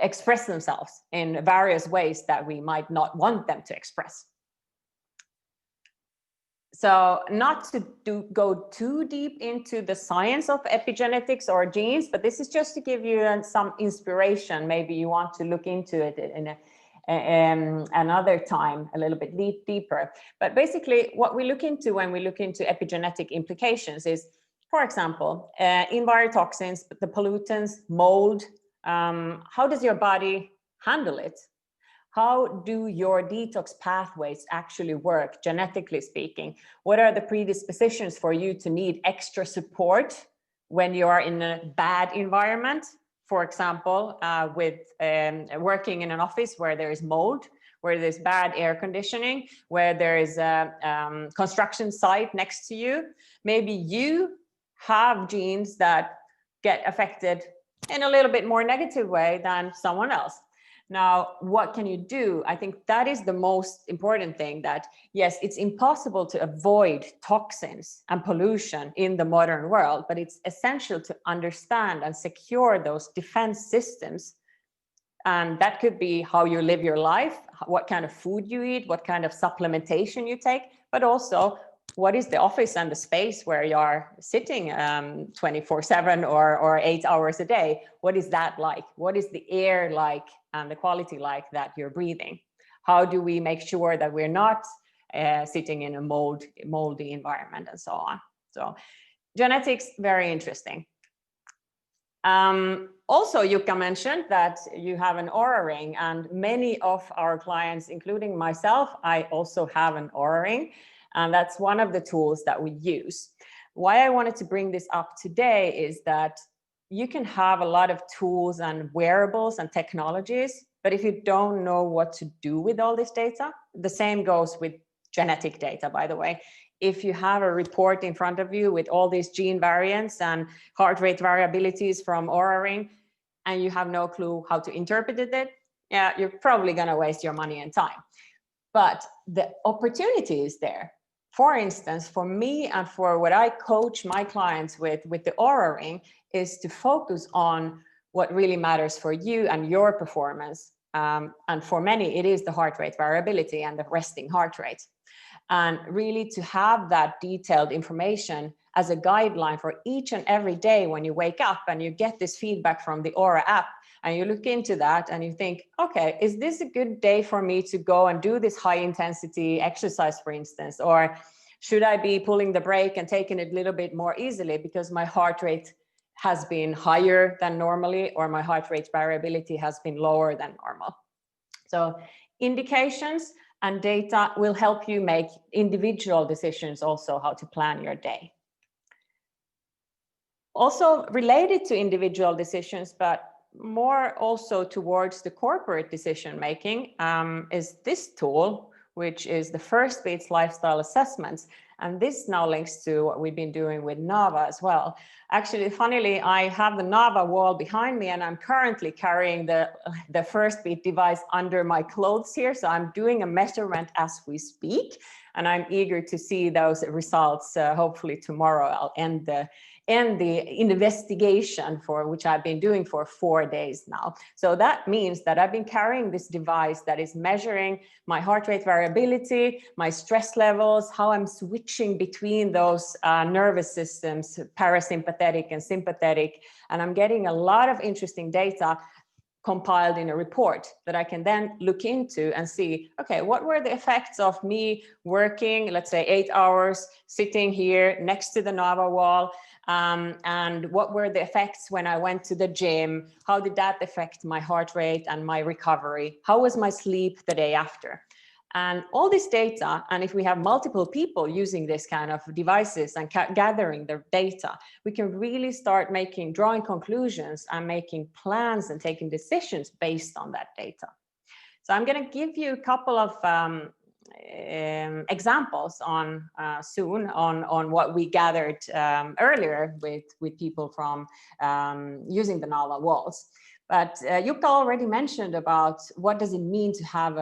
express themselves in various ways that we might not want them to express. So not to go too deep into the science of epigenetics or genes, but this is just to give you some inspiration. Maybe you want to look into it in another time a little bit deeper. But basically what we look into when we look into epigenetic implications is, for example, envirotoxins, the pollutants, mold. How does your body handle it? How do your detox pathways actually work, genetically speaking? What are the predispositions for you to need extra support when you are in a bad environment? For example, with working in an office where there is mold, where there's bad air conditioning, where there is a construction site next to you. Maybe you have genes that get affected in a little bit more negative way than someone else. Now, what can you do? I think that is the most important thing, that yes, it's impossible to avoid toxins and pollution in the modern world, but it's essential to understand and secure those defense systems. And that could be how you live your life, what kind of food you eat, what kind of supplementation you take, but also what is the office and the space where you are sitting 24/7 or 8 hours a day? What is that like? What is the air like and the quality like that you're breathing? How do we make sure that we're not sitting in a moldy environment and so on? So genetics, very interesting. Also, Jukka mentioned that you have an Oura ring, and many of our clients, including myself, I also have an Oura ring. And that's one of the tools that we use. Why I wanted to bring this up today is that you can have a lot of tools and wearables and technologies, but if you don't know what to do with all this data, the same goes with genetic data, by the way. If you have a report in front of you with all these gene variants and heart rate variabilities from Oura ring, and you have no clue how to interpret it, yeah, you're probably going to waste your money and time. But the opportunity is there. For instance, for me and for what I coach my clients with the Oura ring is to focus on what really matters for you and your performance. And for many, it is the heart rate variability and the resting heart rate. And really to have that detailed information as a guideline for each and every day when you wake up and you get this feedback from the Oura app, and you look into that and you think, okay, is this a good day for me to go and do this high intensity exercise, for instance? Or should I be pulling the brake and taking it a little bit more easily because my heart rate has been higher than normally, or my heart rate variability has been lower than normal? So indications and data will help you make individual decisions also how to plan your day. Also related to individual decisions, but more also towards the corporate decision making, is this tool, which is the First Beats lifestyle assessments. And this now links to what we've been doing with Naava as well. Actually, funnily, I have the Naava wall behind me, and I'm currently carrying the First Beat device under my clothes here. So I'm doing a measurement as we speak, and I'm eager to see those results. Hopefully tomorrow I'll end the investigation, for which I've been doing for 4 days now. So that means that I've been carrying this device that is measuring my heart rate variability, my stress levels, how I'm switching between those nervous systems, parasympathetic and sympathetic. And I'm getting a lot of interesting data compiled in a report that I can then look into and see, okay, what were the effects of me working, let's say 8 hours, sitting here next to the Naava wall, and what were the effects when I went to the gym? How did that affect my heart rate and my recovery? How was my sleep the day after? And all this data, and if we have multiple people using this kind of devices and gathering the data, we can really start drawing conclusions and making plans and taking decisions based on that data. So I'm going to give you a couple of examples soon on what we gathered earlier with people from using the Naava walls. But Jukka already mentioned about what does it mean to have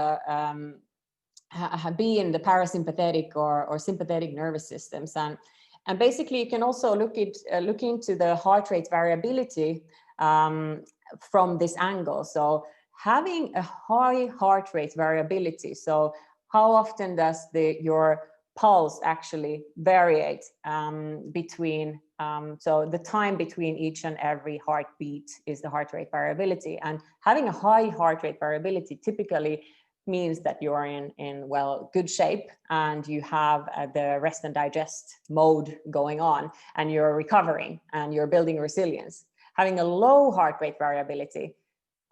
be in the parasympathetic or sympathetic nervous systems, and basically you can also look into the heart rate variability from this angle. So having a high heart rate variability, so how often does your pulse actually variate between so the time between each and every heartbeat is the heart rate variability, and having a high heart rate variability typically means that you're in good shape and you have the rest and digest mode going on and you're recovering and you're building resilience. Having a low heart rate variability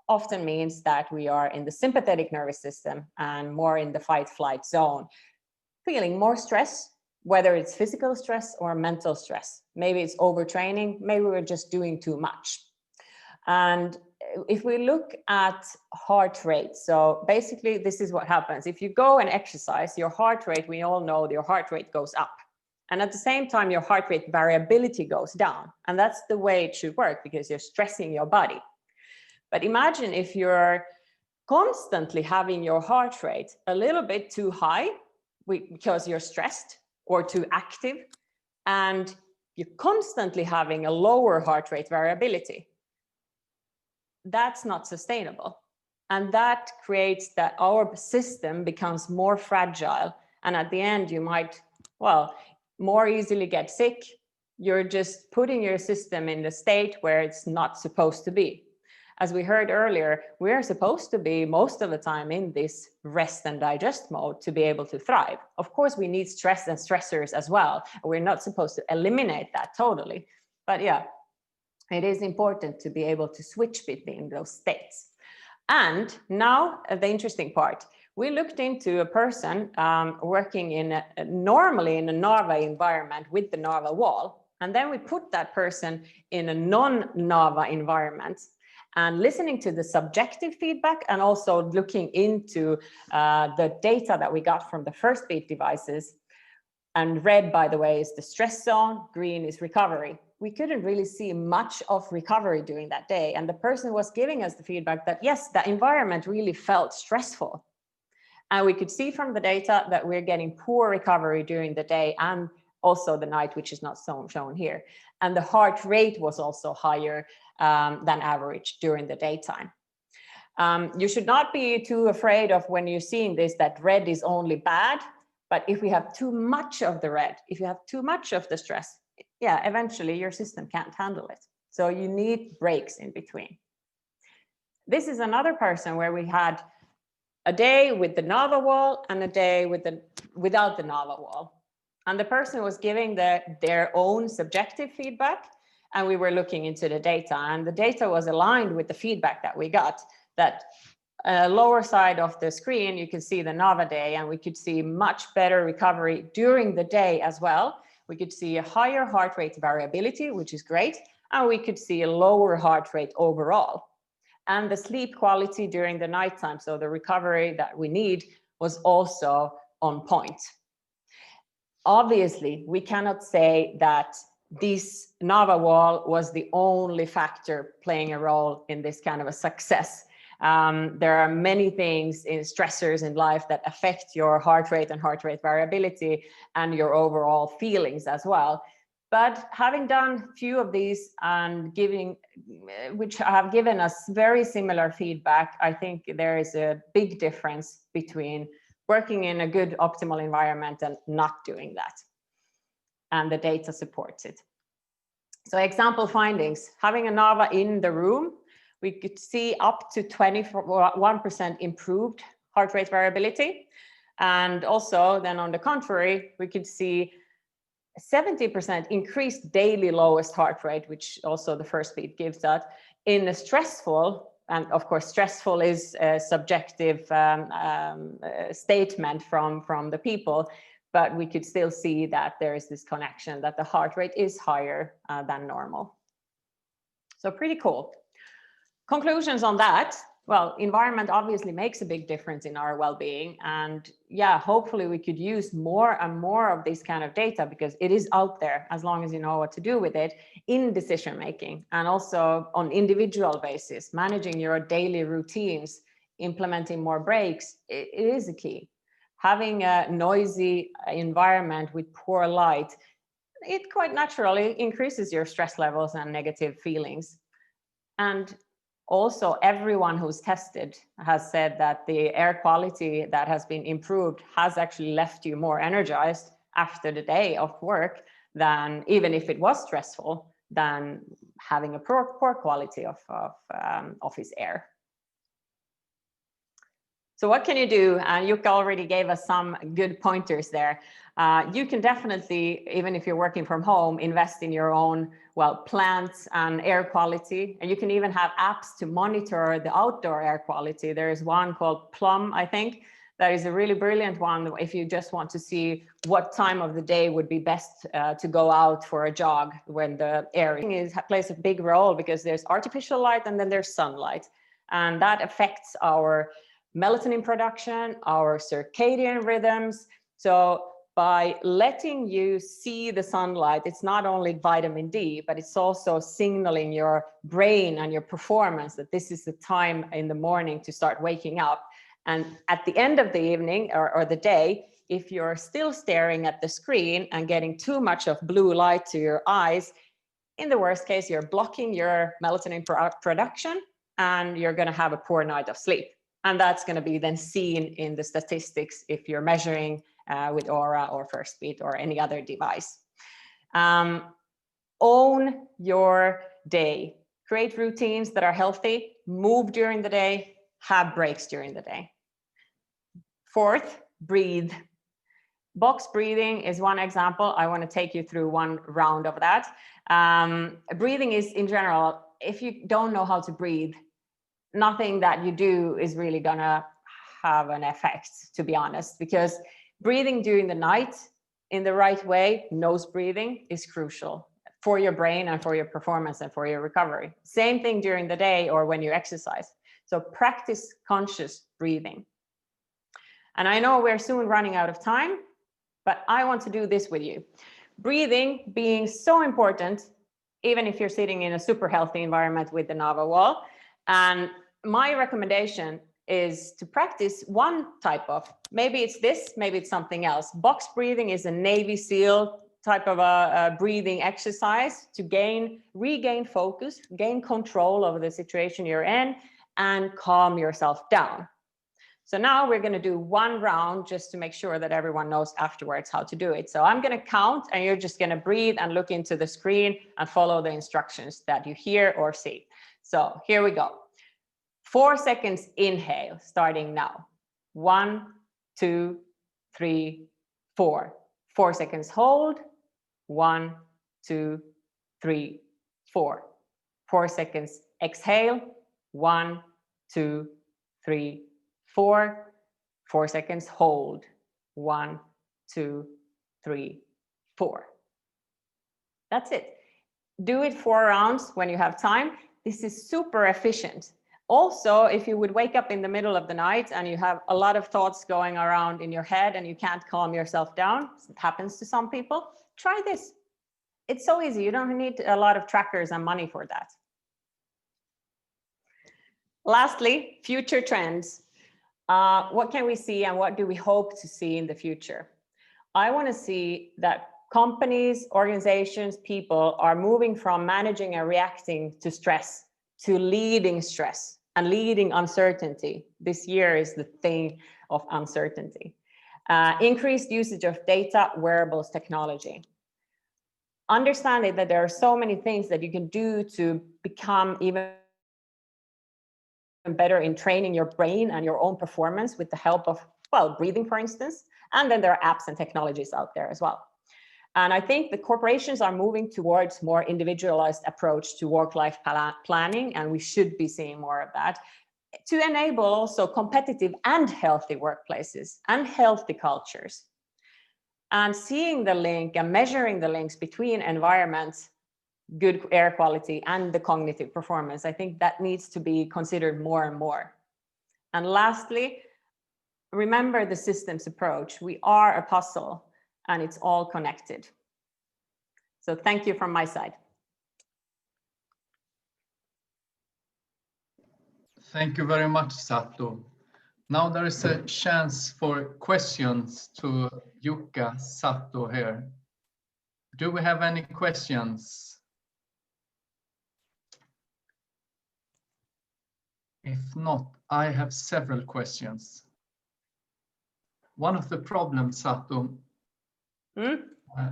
often means that we are in the sympathetic nervous system and more in the fight-flight zone, feeling more stress, whether it's physical stress or mental stress. Maybe it's overtraining, maybe we're just doing too much. And if we look at heart rate, so basically this is what happens. If you go and exercise, your heart rate, we all know your heart rate goes up. And at the same time, your heart rate variability goes down. And that's the way it should work because you're stressing your body. But imagine if you're constantly having your heart rate a little bit too high because you're stressed or too active, and you're constantly having a lower heart rate variability. That's not sustainable. And that creates that our system becomes more fragile. And at the end, you might, more easily get sick. You're just putting your system in the state where it's not supposed to be. As we heard earlier, we're supposed to be most of the time in this rest and digest mode to be able to thrive. Of course, we need stress and stressors as well. We're not supposed to eliminate that totally. But yeah, it is important to be able to switch between those states. And now the interesting part, we looked into a person working normally in a Naava environment with the Naava wall. And then we put that person in a non-Naava environment and listening to the subjective feedback and also looking into the data that we got from the first beat devices. And red, by the way, is the stress zone, green is recovery. We couldn't really see much of recovery during that day. And the person was giving us the feedback that, yes, the environment really felt stressful. And we could see from the data that we're getting poor recovery during the day and also the night, which is not shown here. And the heart rate was also higher than average during the daytime. You should not be too afraid of when you're seeing this, that red is only bad. But if we have too much of the red, if you have too much of the stress, yeah, eventually your system can't handle it. So you need breaks in between. This is another person where we had a day with the Naava wall and a day without the Naava wall. And the person was giving their own subjective feedback, and we were looking into the data, and the data was aligned with the feedback that we got, that lower side of the screen, you can see the Naava day, and we could see much better recovery during the day as well. We could see a higher heart rate variability, which is great, and we could see a lower heart rate overall. And the sleep quality during the nighttime, so the recovery that we need, was also on point. Obviously, we cannot say that this Naava wall was the only factor playing a role in this kind of a success. There are many things in stressors in life that affect your heart rate and heart rate variability and your overall feelings as well. But having done a few of these and which have given us very similar feedback, I think there is a big difference between working in a good optimal environment and not doing that. And the data supports it. So example findings, having a Naava in the room, we could see up to 21% improved heart rate variability. And also then on the contrary, we could see 70% increased daily lowest heart rate, which also the first beat gives that in a stressful, and of course stressful is a subjective statement from the people, but we could still see that there is this connection that the heart rate is higher than normal. So pretty cool. Conclusions on that. Well, environment obviously makes a big difference in our well-being, and yeah, hopefully we could use more and more of this kind of data because it is out there as long as you know what to do with it in decision making, and also on individual basis, managing your daily routines, implementing more breaks. It is a key. Having a noisy environment with poor light, it quite naturally increases your stress levels and negative feelings. And also, everyone who's tested has said that the air quality that has been improved has actually left you more energized after the day of work than, even if it was stressful, than having a poor quality of office air. So what can you do? Jukka already gave us some good pointers there. You can definitely, even if you're working from home, invest in your own, well, plants and air quality. And you can even have apps to monitor the outdoor air quality. There is one called Plum, I think, that is a really brilliant one if you just want to see what time of the day would be best to go out for a jog when the air plays a big role, because there's artificial light and then there's sunlight. And that affects our melatonin production, our circadian rhythms. So by letting you see the sunlight, it's not only vitamin D, but it's also signaling your brain and your performance that this is the time in the morning to start waking up. And at the end of the evening or the day, if you're still staring at the screen and getting too much of blue light to your eyes, in the worst case, you're blocking your melatonin production and you're going to have a poor night of sleep. And that's going to be then seen in the statistics if you're measuring with Aura or First Beat or any other device. Own your day. Create routines that are healthy. Move during the day. Have breaks during the day. Fourth, breathe. Box breathing is one example. I want to take you through one round of that. Breathing is, in general, if you don't know how to breathe, nothing that you do is really gonna have an effect, to be honest, because breathing during the night in the right way, nose breathing, is crucial for your brain and for your performance and for your recovery. Same thing during the day or when you exercise. So practice conscious breathing. And I know we're soon running out of time, but I want to do this with you. Breathing being so important, even if you're sitting in a super healthy environment with the Naava wall. And my recommendation is to practice one type of, maybe it's this, maybe it's something else. Box breathing is a Navy SEAL type of a breathing exercise to regain focus, gain control over the situation you're in, and calm yourself down. So now we're going to do one round just to make sure that everyone knows afterwards how to do it. So I'm going to count and you're just going to breathe and look into the screen and follow the instructions that you hear or see. So here we go. 4 seconds inhale, starting now. 1, 2, 3, 4. 4 seconds hold. 1, 2, 3, 4. 4 seconds exhale. 1, 2, 3, 4. 4 seconds hold. 1, 2, 3, 4. That's it. Do it 4 rounds when you have time. This is super efficient. Also, if you would wake up in the middle of the night and you have a lot of thoughts going around in your head and you can't calm yourself down, it happens to some people, try this. It's so easy. You don't need a lot of trackers and money for that. Lastly, future trends. What can we see and what do we hope to see in the future? I want to see that companies, organizations, people are moving from managing and reacting to stress to leading stress and leading uncertainty. This year is the thing of uncertainty. Increased usage of data, wearables, technology. Understanding that there are so many things that you can do to become even better in training your brain and your own performance with the help of, well, breathing, for instance. And then there are apps and technologies out there as well. And I think the corporations are moving towards more individualized approach to work-life planning, and we should be seeing more of that to enable also competitive and healthy workplaces and healthy cultures. And seeing the link and measuring the links between environments, good air quality, and the cognitive performance, I think that needs to be considered more and more. And lastly, remember the systems approach. We are a puzzle and it's all connected. So thank you from my side. Thank you very much, Satu. Now there is a chance for questions to Jukka, Satu here. Do we have any questions? If not, I have several questions. One of the problems, Satu,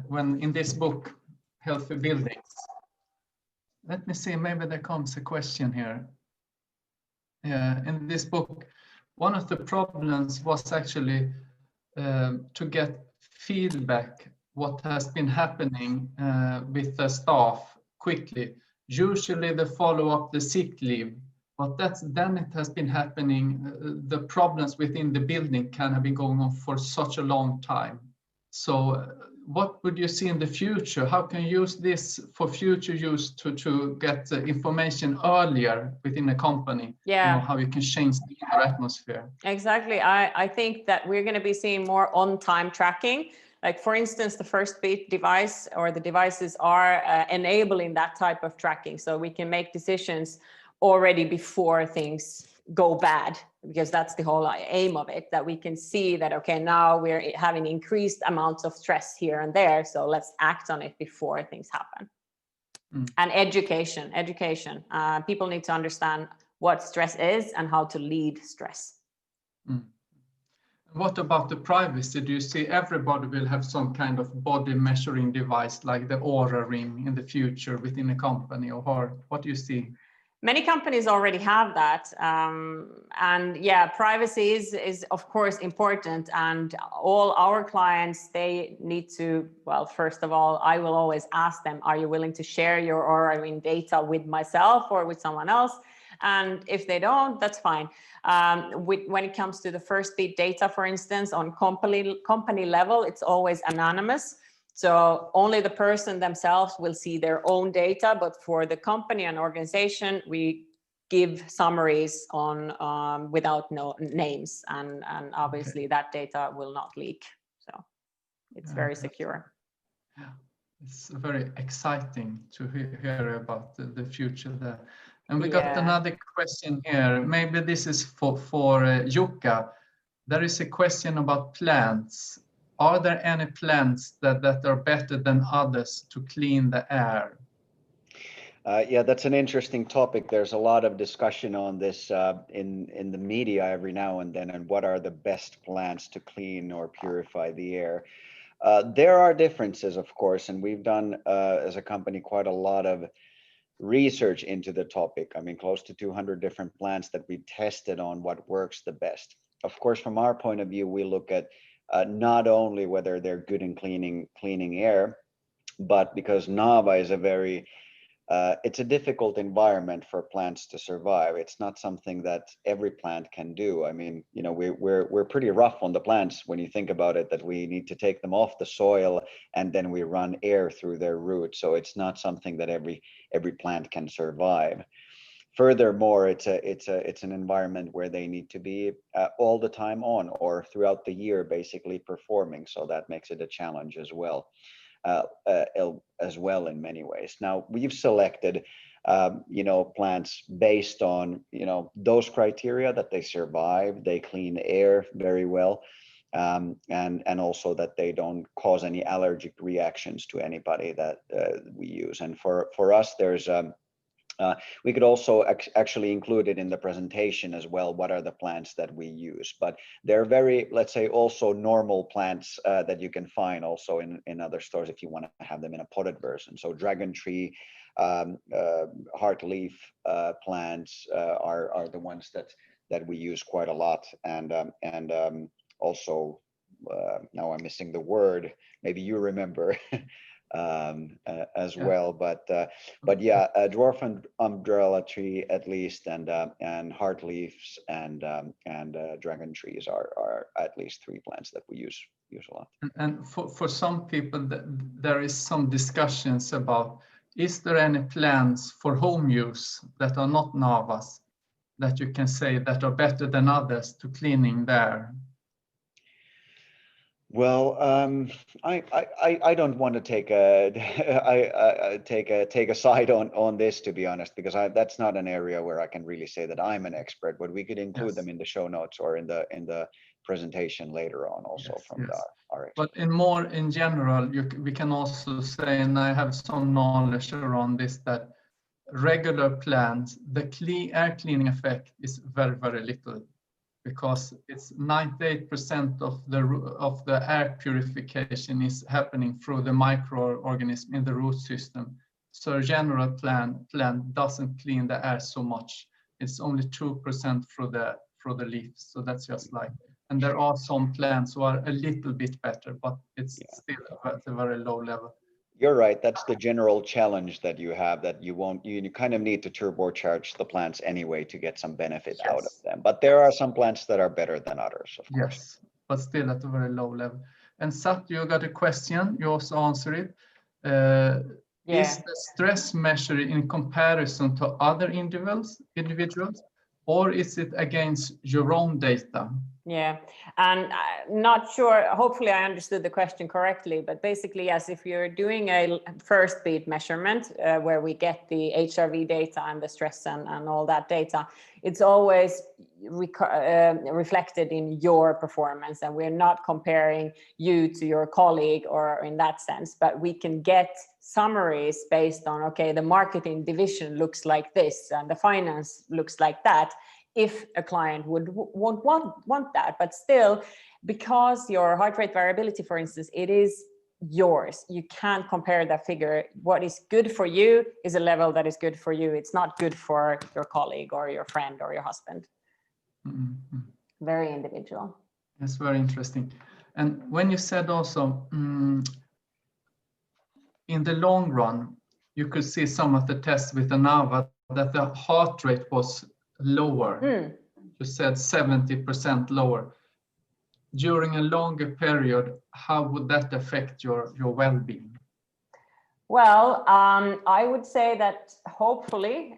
when in this book, Healthy Buildings, let me see, maybe there comes a question here. In this book, one of the problems was actually to get feedback what has been happening with the staff quickly. Usually they follow up the sick leave, but then it has been happening. The problems within the building can have been going on for such a long time. So what would you see in the future? How can you use this for future use to get information earlier within a company? Yeah. You know, how you can change the inner atmosphere. Exactly. I think that we're going to be seeing more on-time tracking. Like, for instance, the first beat device or the devices are enabling that type of tracking. So we can make decisions already before things go bad, because that's the whole aim of it, that we can see that, okay, now we're having increased amounts of stress here and there. So let's act on it before things happen. And education. People need to understand what stress is and how to lead stress. What about the privacy? Do you see everybody will have some kind of body measuring device like the Aura Ring in the future within a company, or what do you see? Many companies already have that. And yeah, privacy is of course important, and all our clients, they need to, well, first of all, I will always ask them, are you willing to share your Aura Ring data with myself or with someone else? And if they don't, that's fine. When it comes to the first beat data, for instance, on company level, it's always anonymous. So only the person themselves will see their own data, but for the company and organization, we give summaries on without no names, and obviously that data will not leak. So it's very secure. Yeah, it's very exciting to hear about the future there. And we got another question here. Maybe this is for Jukka. There is a question about plants. Are there any plants that are better than others to clean the air? Yeah, that's an interesting topic. There's a lot of discussion on this in the media every now and then, and what are the best plants to clean or purify the air. There are differences, of course, and we've done as a company quite a lot of research into the topic. I mean, close to 200 different plants that we tested on what works the best. Of course, from our point of view, we look at not only whether they're good in cleaning air, but because Naava is a very it's a difficult environment for plants to survive. It's not something that every plant can do. I mean, you know, we're pretty rough on the plants when you think about it, that we need to take them off the soil and then we run air through their roots. So it's not something that every plant can survive. Furthermore, it's an environment where they need to be all the time on, or throughout the year basically performing. So that makes it a challenge as well. In many ways. Now we've selected, plants based on, those criteria, that they survive, they clean air very well, and also that they don't cause any allergic reactions to anybody that we use. And for us, there's we could also actually include it in the presentation as well, what are the plants that we use. But they're very, let's say, also normal plants that you can find also in other stores if you want to have them in a potted version. So dragon tree, heart leaf plants are the ones that we use quite a lot, and also now I'm missing the word. Maybe you remember. As well, but yeah, dwarf umbrella tree at least, and heart leaves and dragon trees are at least 3 plants that we use a lot. And for some people, there is some discussions about, is there any plants for home use that are not Naavas that you can say that are better than others to cleaning there? Well, I don't want to take a side on this, to be honest, because that's not an area where I can really say that I'm an expert. But we could include them in the show notes or in the presentation later on, also from our experts. But in general, we can also say, and I have some knowledge around this, that regular plants, the air cleaning effect is very, very little, because it's 98% of the air purification is happening through the microorganism in the root system. So a general plant doesn't clean the air so much. It's only 2% through the leaves. So that's just like, and there are some plants who are a little bit better, but it's still at a very low level. You're right. That's the general challenge that you have, that you kind of need to turbocharge the plants anyway to get some benefit out of them. But there are some plants that are better than others, of course. Yes, but still at a very low level. And Satu, you got a question. You also answer it. Is the stress measure in comparison to other individuals, or is it against your own data? Yeah, and I'm not sure, hopefully I understood the question correctly, but basically, yes, if you're doing a first beat measurement where we get the HRV data and the stress and all that data, it's always reflected in your performance, and we're not comparing you to your colleague or in that sense, but we can get summaries based on, okay, the marketing division looks like this and the finance looks like that, if a client would want that. But still, because your heart rate variability, for instance, it is yours. You can't compare that figure. What is good for you is a level that is good for you. It's not good for your colleague or your friend or your husband. Mm-hmm. Very individual. That's very interesting. And when you said also, in the long run, you could see some of the tests with the Naava that the heart rate was lower. You said 70% lower. During a longer period, how would that affect your well-being? Well, I would say that hopefully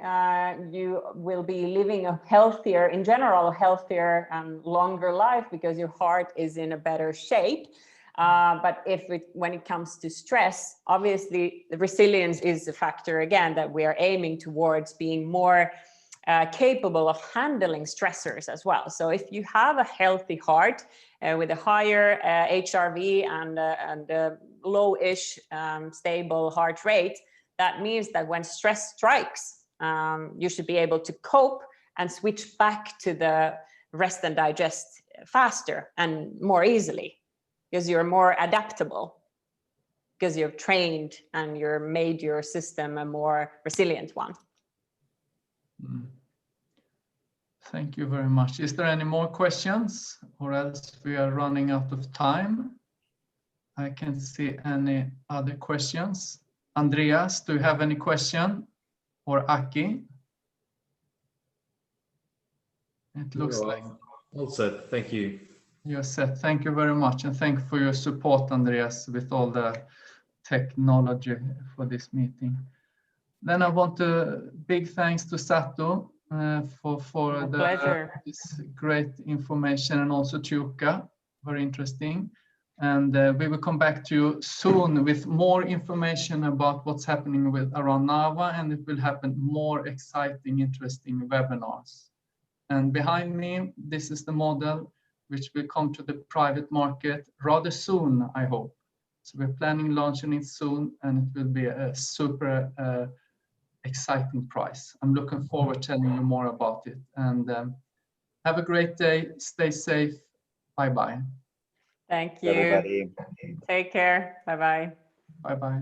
you will be living a healthier, in general, healthier and longer life because your heart is in a better shape. But when it comes to stress, obviously the resilience is a factor again that we are aiming towards, being more capable of handling stressors as well. So if you have a healthy heart with a higher HRV and low-ish stable heart rate, that means that when stress strikes, you should be able to cope and switch back to the rest and digest faster and more easily, because you're more adaptable, because you've trained and you're made your system a more resilient one. Thank you very much. Is there any more questions, or else we are running out of time? I can't see any other questions. Andreas, do you have any question? Or Aki? It looks like all set. Thank you. You're set. Thank you very much, and thank you for your support, Andreas, with all the technology for this meeting. Then I want to big thanks to Satu for this great information, and also Jukka, very interesting. And we will come back to you soon with more information about what's happening around Naava, and it will happen more exciting, interesting webinars. And behind me, this is the model which will come to the private market rather soon, I hope. So we're planning launching it soon, and it will be a super exciting price. I'm looking forward to telling you more about it. And have a great day. Stay safe. Bye-bye. Thank you. Everybody. Take care. Bye-bye. Bye-bye.